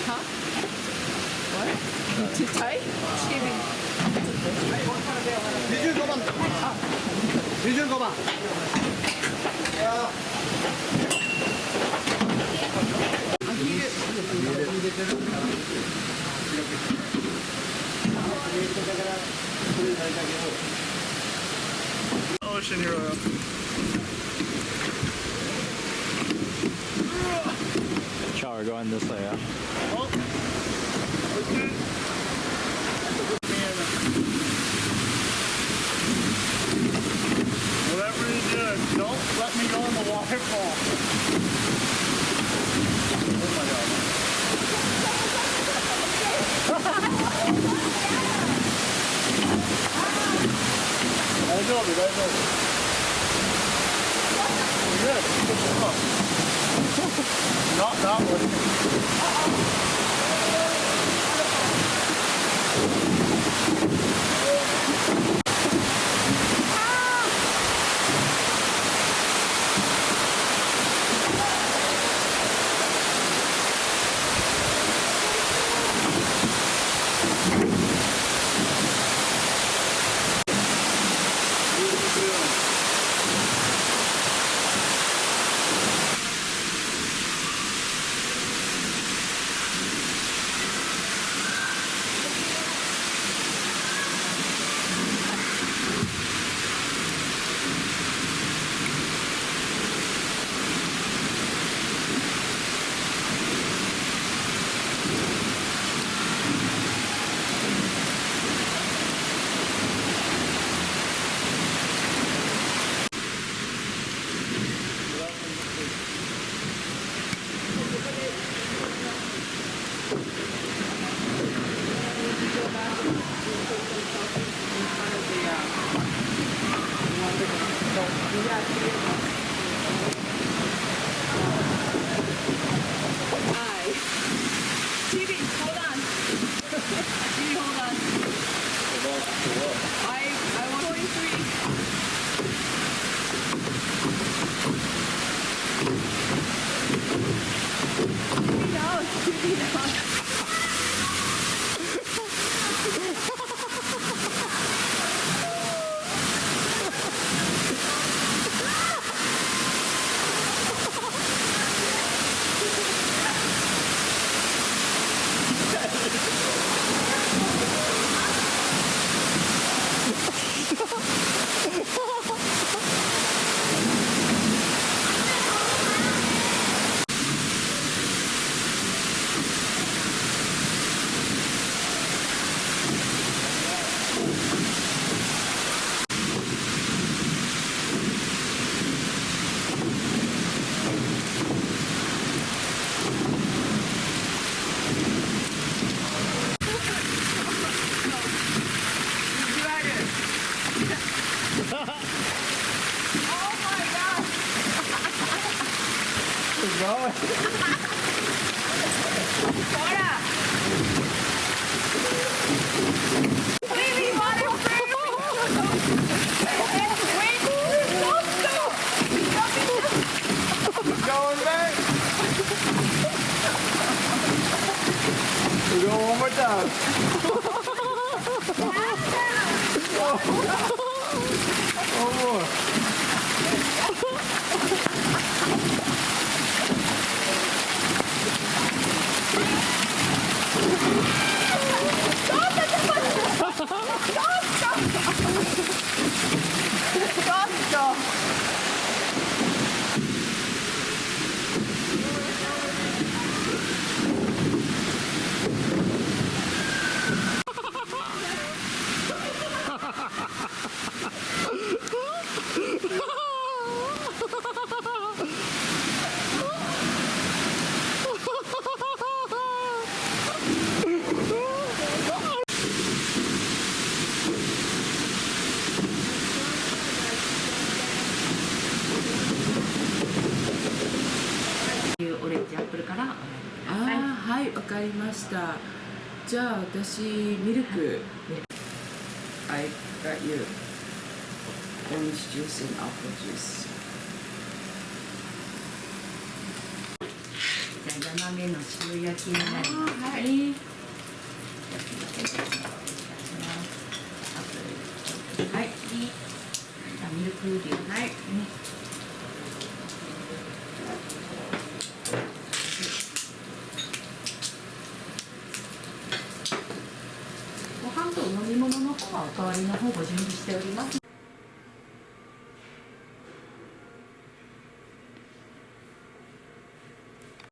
Huh? What? Too tight? Shaving. 25番。25番。Ocean hero. Shower going this way, yeah? Whatever you do, don't let me go in the waterfall. Oh my god. 大丈夫、大丈夫。Good. Not that one. TV, hold on. TV, hold on. I want 43. TV down. One more time. One more. Stop. オレンジアップルからお選びください。はい、わかりました。じゃあ私ミルク。I got you orange juice and apple juice. 枝豆の塩焼きになりますね。はい。はい。ミルク牛。はい。ご飯とお飲み物の方はお代わりの方ご準備しております。